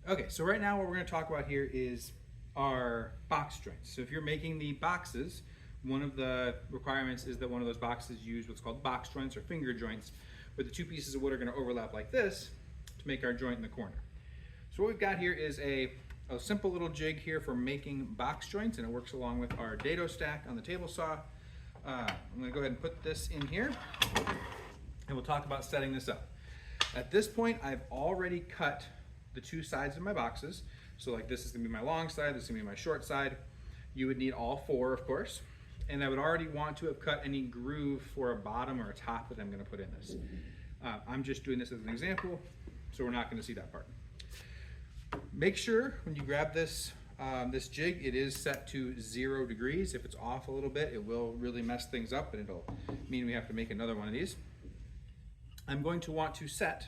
Okay, so right now what we're going to talk about here is our box joints. So if you're making the boxes, one of the requirements is that one of those boxes use what's called box joints or finger joints, where the two pieces of wood are going to overlap like this to make our joint in the corner. So what we've got here is a simple little jig here for making box joints, and it works along with our dado stack on the table saw. I'm going to go ahead and put this in here, and we'll talk about setting this up. At this point, I've already cut the two sides of my boxes. So like this is going to be my long side, this is going to be my short side. You would need all four, of course. And I would already want to have cut any groove for a bottom or a top that I'm going to put in this. I'm just doing this as an example, so we're not going to see that part. Make sure when you grab this this jig, it is set to 0 degrees. If it's off a little bit, it will really mess things up, and it'll mean we have to make another one of these. I'm going to want to set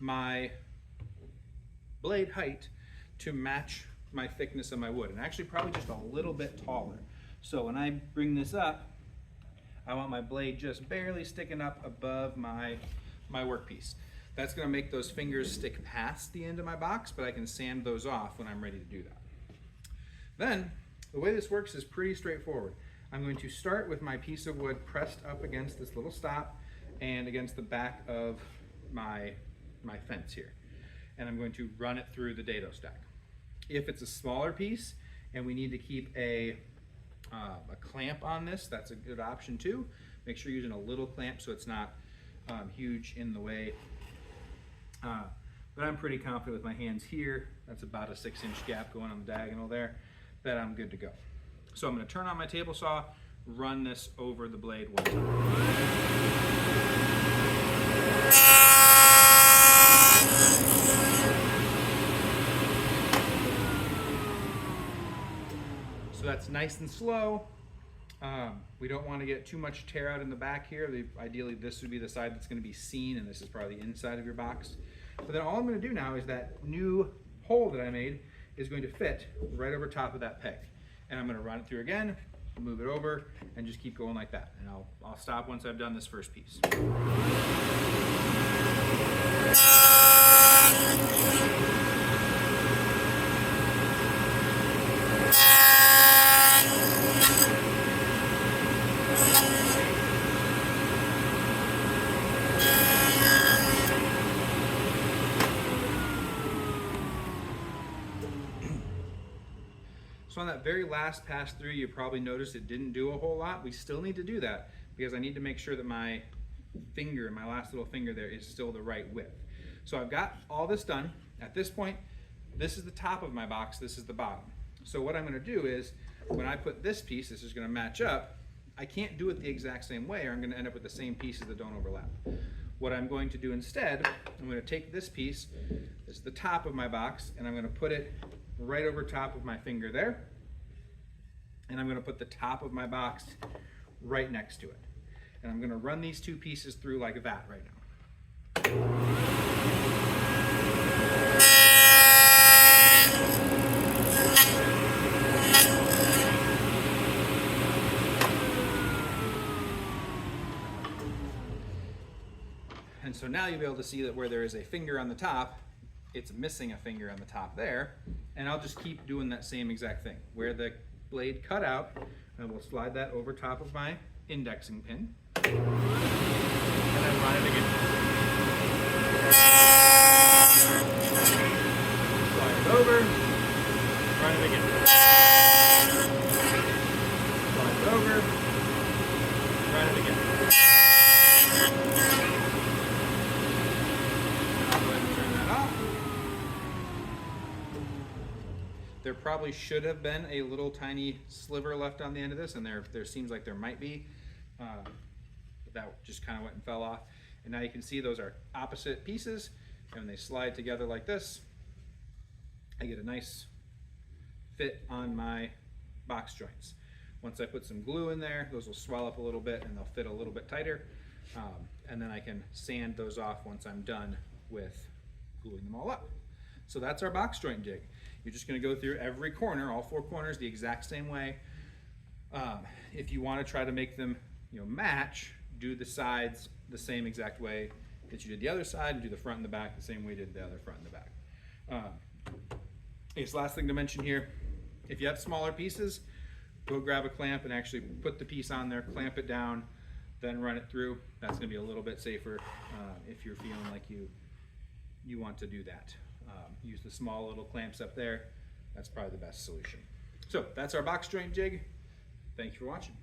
my blade height to match my thickness of my wood, and actually probably just a little bit taller. So when I bring this up, I want my blade just barely sticking up above my workpiece. That's going to make those fingers stick past the end of my box, but I can sand those off when I'm ready to do that. Then, the way this works is pretty straightforward. I'm going to start with my piece of wood pressed up against this little stop and against the back of my fence here. And I'm going to run it through the dado stack. If it's a smaller piece and we need to keep a clamp on this, that's a good option too. Make sure you're using a little clamp so it's not huge in the way. But I'm pretty confident with my hands here. That's about a 6-inch gap going on the diagonal there, that I'm good to go. So I'm going to turn on my table saw, run this over the blade one time. So that's nice and slow. We don't want to get too much tear out in the back here. Ideally, this would be the side that's going to be seen, and this is probably the inside of your box. But then all I'm going to do now is that new hole that I made is going to fit right over top of that peg. And I'm going to run it through again, move it over, and just keep going like that. And I'll stop once I've done this first piece. So on that very last pass through, you probably noticed it didn't do a whole lot. We still need to do that because I need to make sure that my finger, my last little finger there, is still the right width. So I've got all this done. At this point, this is the top of my box, this is the bottom. So what I'm going to do is, when I put this piece, this is going to match up. I can't do it the exact same way or I'm going to end up with the same pieces that don't overlap. What I'm going to do instead, I'm going to take this piece, this is the top of my box, and I'm going to put it right over top of my finger there, and I'm going to put the top of my box right next to it. And I'm going to run these two pieces through like that right now. And so now you'll be able to see that where there is a finger on the top, it's missing a finger on the top there, and I'll just keep doing that same exact thing. Where the blade cut out, and we'll slide that over top of my indexing pin, and then run it again. Slide it over, run it again. Slide it over, run it again. There probably should have been a little tiny sliver left on the end of this, and there seems like there might be, but that just kind of went and fell off. And now you can see those are opposite pieces, and when they slide together like this, I get a nice fit on my box joints. Once I put some glue in there, those will swell up a little bit and they'll fit a little bit tighter, and then I can sand those off once I'm done with gluing them all up. So that's our box joint jig. You're just going to go through every corner, all 4 corners, the exact same way. If you want to try to make them, match, do the sides the same exact way that you did the other side, and do the front and the back the same way you did the other front and the back. Okay, so last thing to mention here, if you have smaller pieces, go grab a clamp and actually put the piece on there, clamp it down, then run it through. That's going to be a little bit safer if you're feeling like you want to do that. Use the small little clamps up there. That's probably the best solution. So that's our box joint jig. Thank you for watching.